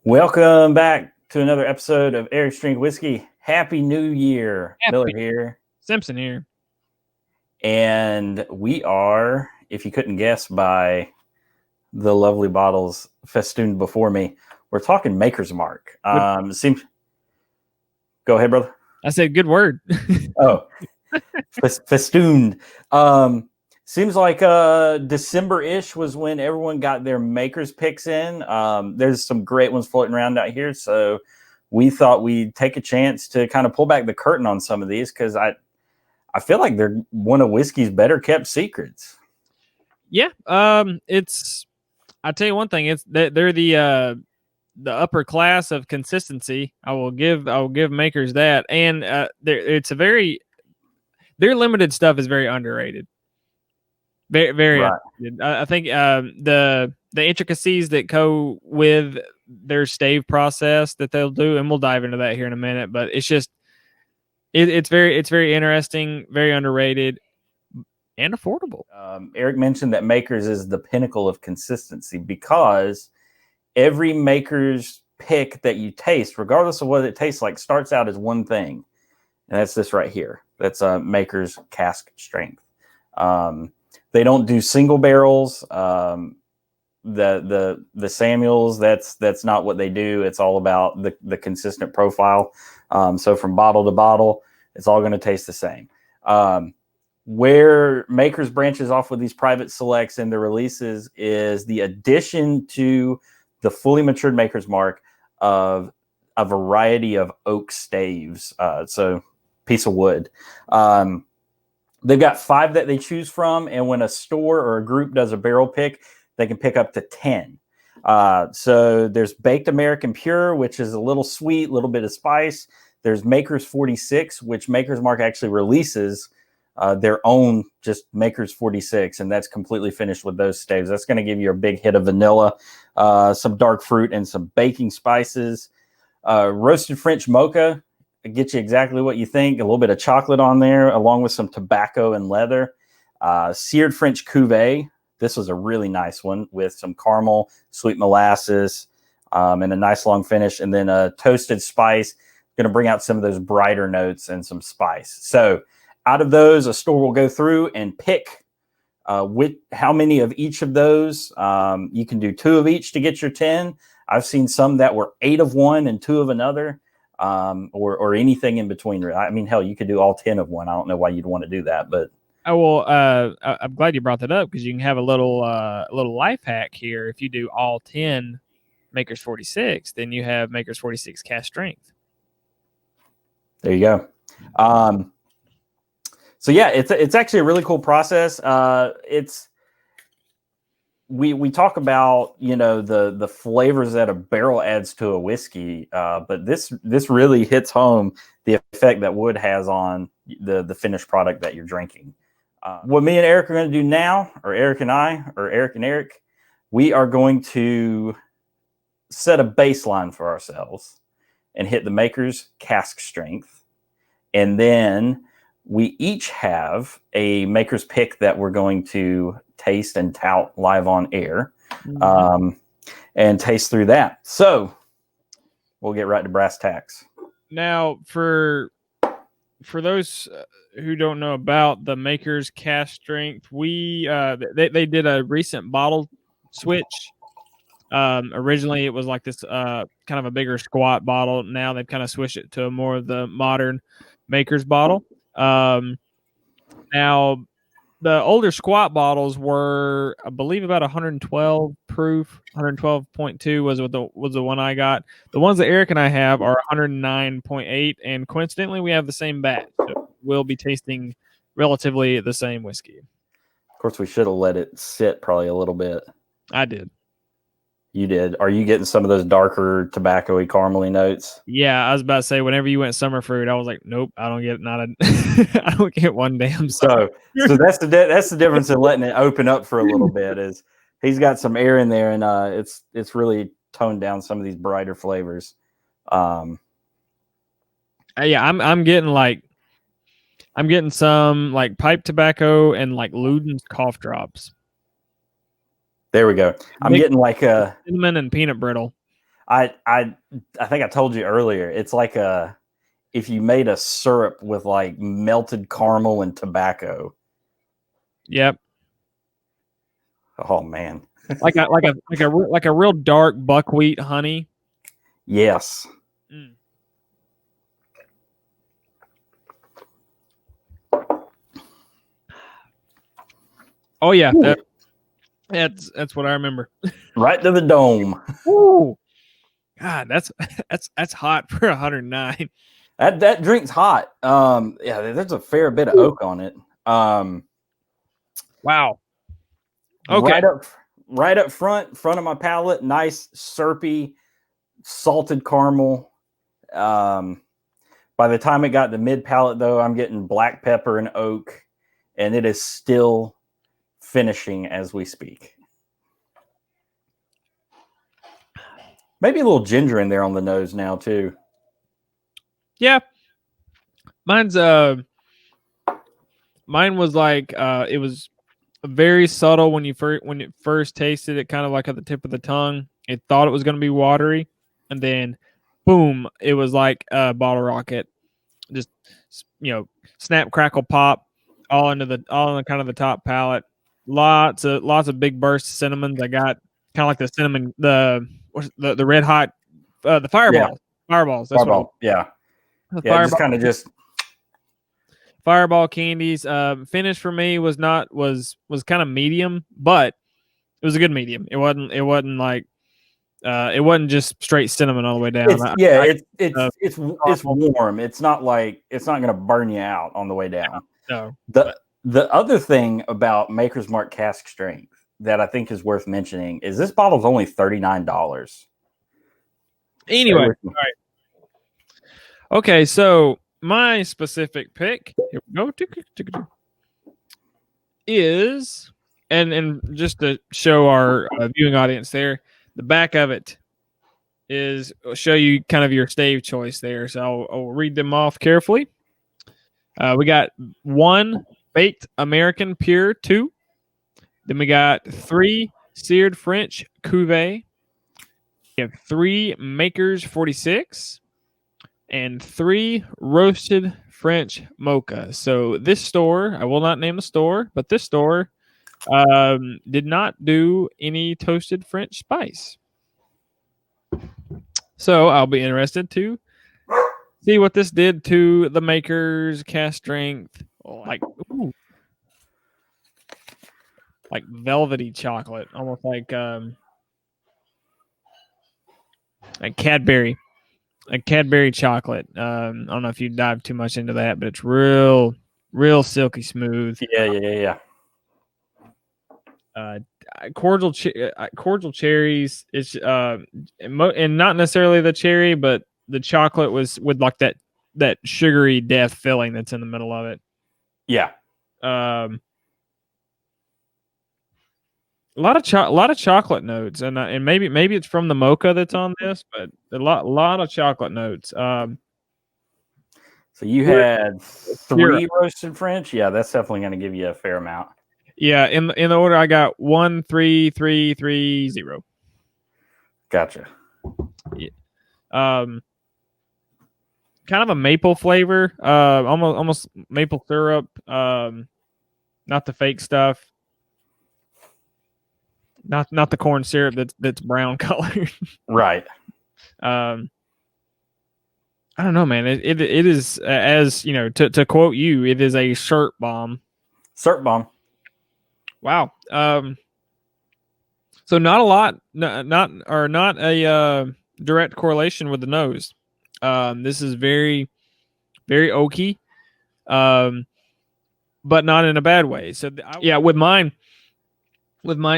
Welcome back to another episode of Eric's Drink Whiskey. Happy New Year. Miller here. Simpson here. And we are, if you couldn't guess by the lovely bottles festooned before me, we're talking Maker's Mark. Go ahead, brother. I said good word. Festooned. Seems like December-ish was when everyone got their Maker's picks in. There's some great ones floating around out here, so we thought we'd take a chance to kind of pull back the curtain on some of these because I feel like they're one of whiskey's better kept secrets. Yeah, it's. I tell you one thing, they're the upper class of consistency. I will give makers that, and their limited stuff is very underrated. Very Right. underrated. I think the intricacies that go with their stave process that they'll do, and we'll dive into that here in a minute. But it's just it's very interesting, very underrated, and affordable. Eric mentioned that Maker's is the pinnacle of consistency because every Maker's pick that you taste, regardless of what it tastes like, starts out as one thing, and that's this right here. That's Maker's Cask Strength. They don't do single barrels. The Samuels, that's not what they do. It's all about the consistent profile. So from bottle to bottle, it's all going to taste the same. Where Maker's branches off with these private selects and the releases is the addition to the fully matured Maker's Mark of a variety of oak staves. So piece of wood. They've got 5 that they choose from, and when a store or a group does a barrel pick, they can pick up to 10. So there's Baked American Pure, which is a little sweet, a little bit of spice. There's Maker's 46, which Maker's Mark actually releases their own just Maker's 46, and that's completely finished with those staves. That's going to give you a big hit of vanilla, some dark fruit, and some baking spices. Roasted French Mocha. Get you exactly what you think. A little bit of chocolate on there, along with some tobacco and leather. Seared French Cuvée. This was a really nice one with some caramel, sweet molasses, and a nice long finish. And then a toasted spice. Going to bring out some of those brighter notes and some spice. So out of those, a store will go through and pick with how many of each of those. You can do 2 of each to get your 10. I've seen some that were 8 of one and 2 of another. Or anything in between. I mean, hell, you could do all 10 of one. I don't know why you'd want to do that, but I'm glad you brought that up because you can have a little life hack here. If you do all 10 Maker's 46, then you have Maker's 46 Cask Strength. There you go. So yeah, it's actually a really cool process. We talk about, the flavors that a barrel adds to a whiskey, but this really hits home the effect that wood has on the finished product that you're drinking. What me and Eric are going to do now, or Eric and I, or Eric and Eric, we are going to set a baseline for ourselves and hit the Maker's Cask Strength, and then we each have a Maker's pick that we're going to taste and tout live on air, and taste through that. So we'll get right to brass tacks. Now, for those who don't know about the Maker's Cask Strength, they did a recent bottle switch. Originally, it was like this kind of a bigger squat bottle. Now they've kind of switched it to more of the modern Maker's bottle. Now, the older squat bottles were, I believe, about 112 proof. 112.2 was the one I got. The ones that Eric and I have are 109.8, and coincidentally, we have the same batch. So we'll be tasting relatively the same whiskey. Of course, we should have let it sit probably a little bit. I did. You did. Are you getting some of those darker tobacco-y, caramely notes? Yeah, I was about to say, whenever you went summer fruit, I was like, nope, I don't get I don't get one damn. So that's the difference in letting it open up for a little bit. Is he's got some air in there, and it's really toned down some of these brighter flavors. Yeah, I'm getting some like pipe tobacco and like Luden's cough drops. There we go. I'm getting like a cinnamon and peanut brittle. I think I told you earlier. It's like if you made a syrup with like melted caramel and tobacco. Yep. Oh man. like a real dark buckwheat honey. Yes. Mm. Oh yeah, that's what I remember. Right to the dome. Ooh. God, that's hot for 109. That drink's hot. Yeah, there's a fair bit of oak on it. Wow. Okay. Right up front of my palate, nice syrupy, salted caramel. By the time it got to mid palate, though, I'm getting black pepper and oak, and it is still finishing as we speak. Maybe a little ginger in there on the nose now too. Yeah. Mine was like it was very subtle when it first tasted it, kind of like at the tip of the tongue. It thought it was going to be watery, and then boom, it was like a bottle rocket. Just snap, crackle, pop, all in the kind of the top palate. Lots of big bursts of cinnamons. I got kind of like the cinnamon, the red hot, the fireballs. Yeah. Fireballs. That's Fireball. Yeah. Fireball. Just kind of fireball candies. Finish for me was kind of medium, but it was a good medium. It wasn't like it wasn't just straight cinnamon all the way down. It's warm. It's not going to burn you out on the way down. No. The other thing about Maker's Mark Cask Strength that I think is worth mentioning is this bottle's only $39. Anyway, all right. Okay, so my specific pick, here we go, is, and just to show our viewing audience there, the back of it is show you kind of your stave choice there. So I'll read them off carefully. We got 1 Baked American Pure 2. Then we got 3 Seared French Cuvée. We have 3 Makers 46. And 3 Roasted French Mocha. So this store, I will not name the store, but this store did not do any toasted French spice. So I'll be interested to see what this did to the Maker's Cask Strength. Like velvety chocolate, almost like Cadbury. A Cadbury chocolate. I don't know if you dive too much into that, but it's real silky smooth. Yeah. Cordial cherries. It's and not necessarily the cherry, but the chocolate was with like that sugary death filling that's in the middle of it. Yeah. A lot of chocolate notes, and maybe it's from the mocha that's on this, but a lot of chocolate notes. So you had 3 roasted French. Yeah, that's definitely going to give you a fair amount. Yeah, in the order I got 1, 3, 3, 3, 0. Gotcha. Yeah. Kind of a maple flavor. Almost maple syrup. Not the fake stuff. Not the corn syrup that's brown colored. Right. I don't know, man. It is, as you know, to quote you, it is a syrup bomb. Syrup bomb. Wow. So not a lot, not a direct correlation with the nose. This is very, very oaky, but not in a bad way. So with mine,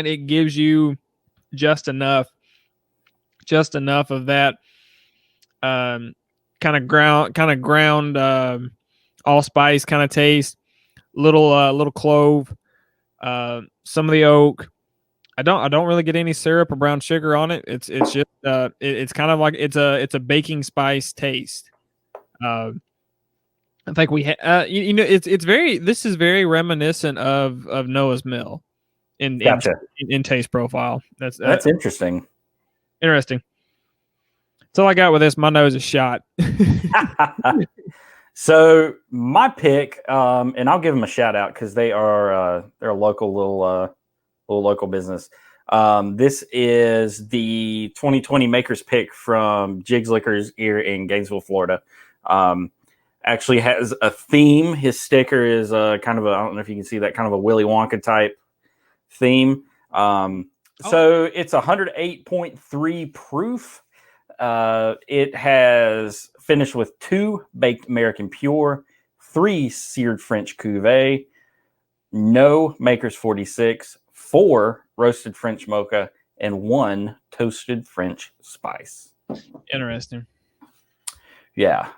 it gives you just enough of that kind of ground allspice kind of taste, little clove, some of the oak. I don't really get any syrup or brown sugar on it. It's just it's kind of like it's a baking spice taste. I think we this is very reminiscent of Noah's Mill in Gotcha. in taste profile. That's interesting. Interesting. That's all I got with this. My nose is shot. So my pick, and I'll give them a shout out because they're a local little local business. This is the 2020 Maker's Pick from Jigs Liquors here in Gainesville, Florida. Actually has a theme. His sticker is kind of I don't know if you can see that, kind of a Willy Wonka type theme. So it's 108.3 proof. It has finished with 2 baked American Pure, 3 seared French Cuvée, no Maker's 46, 4 roasted French Mocha, and 1 toasted French Spice. Interesting. Yeah.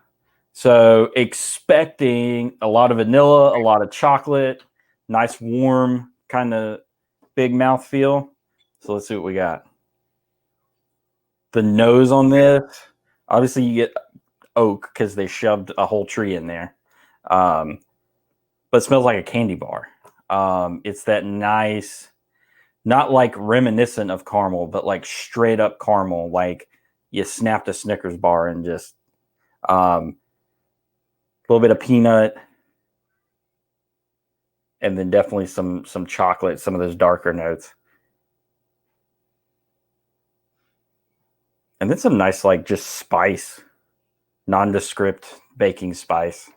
So expecting a lot of vanilla, a lot of chocolate, nice warm kind of big mouth feel. So let's see what we got. The nose on this, obviously you get oak because they shoved a whole tree in there. But it smells like a candy bar. It's that nice, not like reminiscent of caramel, but like straight up caramel, like you snapped a Snickers bar and just a little bit of peanut, and then definitely some chocolate, some of those darker notes. And then some nice, like, just spice, nondescript baking spice.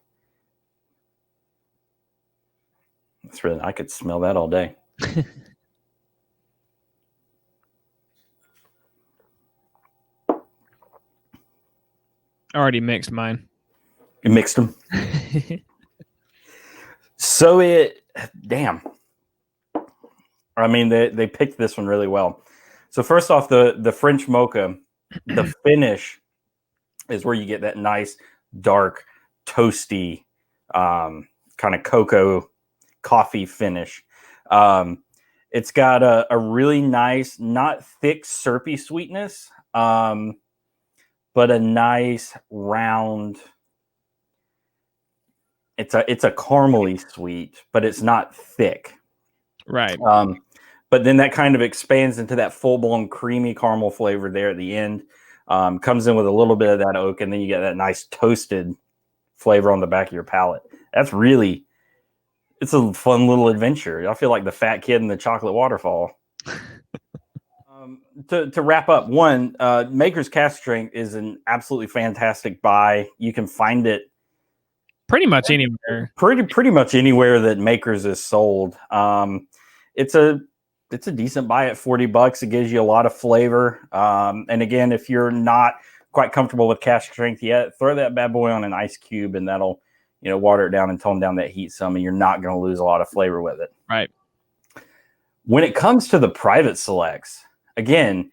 That's really, I could smell that all day. Already mixed mine. You mixed them. So damn. I mean, they picked this one really well. So first off, the French Mocha, the finish is where you get that nice, dark, toasty, kind of cocoa coffee finish. It's got a really nice, not thick, syrupy sweetness, but a nice round. It's a caramely sweet, but it's not thick. Right. But then that kind of expands into that full-blown creamy caramel flavor there at the end. Comes in with a little bit of that oak, and then you get that nice toasted flavor on the back of your palate. It's a fun little adventure. I feel like the fat kid in the chocolate waterfall. To wrap up, Maker's Cask Strength is an absolutely fantastic buy. You can find it pretty much anywhere. Pretty much anywhere that Maker's is sold. It's a decent buy at $40. It gives you a lot of flavor. And again, if you're not quite comfortable with Cask Strength yet, throw that bad boy on an ice cube, and that'll water it down and tone down that heat some, and you're not going to lose a lot of flavor with it. Right. When it comes to the private selects, again,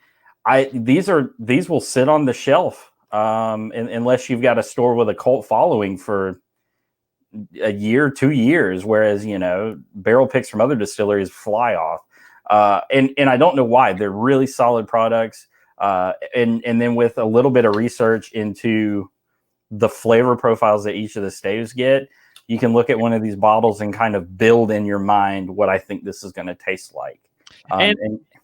these will sit on the shelf unless you've got a store with a cult following for a year, 2 years, whereas barrel picks from other distilleries fly off. And I don't know why. They're really solid products. And then with a little bit of research into the flavor profiles that each of the staves get, you can look at one of these bottles and kind of build in your mind what I think this is going to taste like. And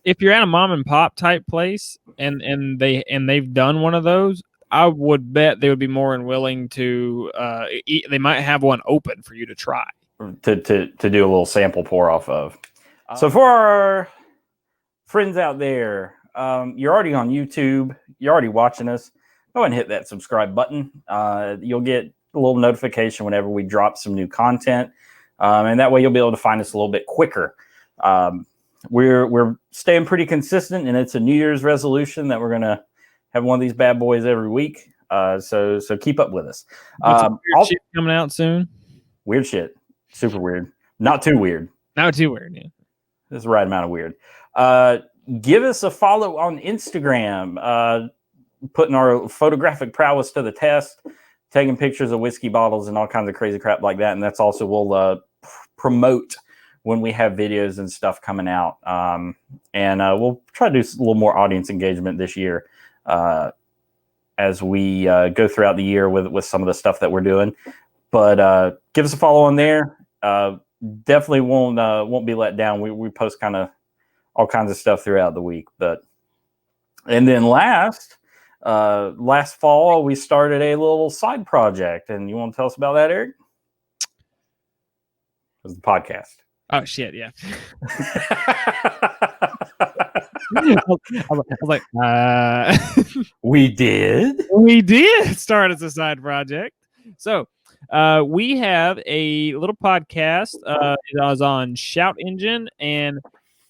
if you're at a mom and pop type place and they've done one of those, I would bet they would be more than willing to they might have one open for you to try. To do a little sample pour off of. So for our friends out there, you're already on YouTube, you're already watching us, go ahead and hit that subscribe button. You'll get a little notification whenever we drop some new content. And that way you'll be able to find us a little bit quicker. We're staying pretty consistent, and it's a New Year's resolution that we're going to have one of these bad boys every week. So keep up with us. Weird shit coming out soon. Weird shit. Super weird. Not too weird. Not too weird, yeah. That's the right amount of weird. Give us a follow on Instagram. Putting our photographic prowess to the test, taking pictures of whiskey bottles and all kinds of crazy crap like that. And that's also, we'll promote when we have videos and stuff coming out. And we'll try to do a little more audience engagement this year as we go throughout the year with some of the stuff that we're doing. But give us a follow on there. Definitely won't be let down. We post kind of all kinds of stuff throughout the week. And then last, last fall we started a little side project, and you want to tell us about that, Eric? It was the podcast. Oh shit, yeah. I was like, we did start as a side project. So we have a little podcast. It was on Shout Engine and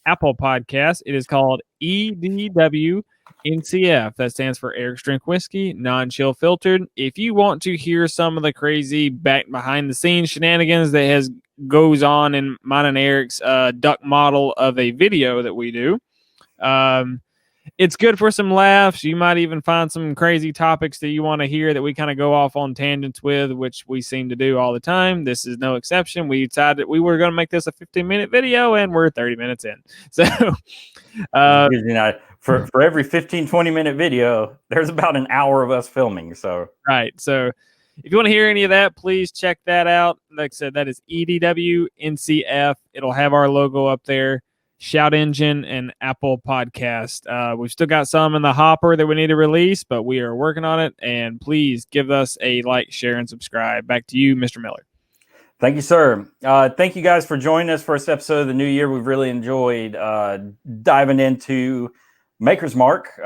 Apple Podcast. It is called EDW NCF. That stands for Eric's Drink Whiskey, non-chill filtered. If you want to hear some of the crazy behind the scenes shenanigans that goes on in mine and Eric's duck model of a video that we do, it's good for some laughs. You might even find some crazy topics that you want to hear that we kind of go off on tangents with, which we seem to do all the time. This is no exception. We decided we were going to make this a 15-minute video, and we're 30 minutes in. So, for every 15-20-minute video, there's about an hour of us filming. So, right. So, if you want to hear any of that, please check that out. Like I said, that is EDW NCF. It'll have our logo up there. Shout Engine and Apple Podcast. We've still got some in the hopper that we need to release, but we are working on it. And please give us a like, share, and subscribe. Back to you, Mr. Miller. Thank you, sir. Thank you guys for joining us. First episode of the new year. We've really enjoyed diving into Maker's Mark,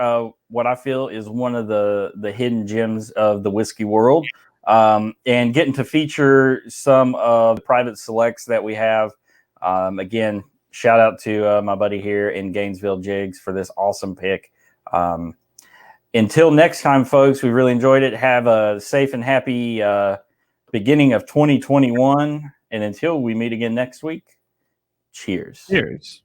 what I feel is one of the hidden gems of the whiskey world, and getting to feature some of the private selects that we have. Again, shout out to my buddy here in Gainesville, Jigs, for this awesome pick. Until next time, folks, we really enjoyed it. Have a safe and happy beginning of 2021. And until we meet again next week, cheers. Cheers.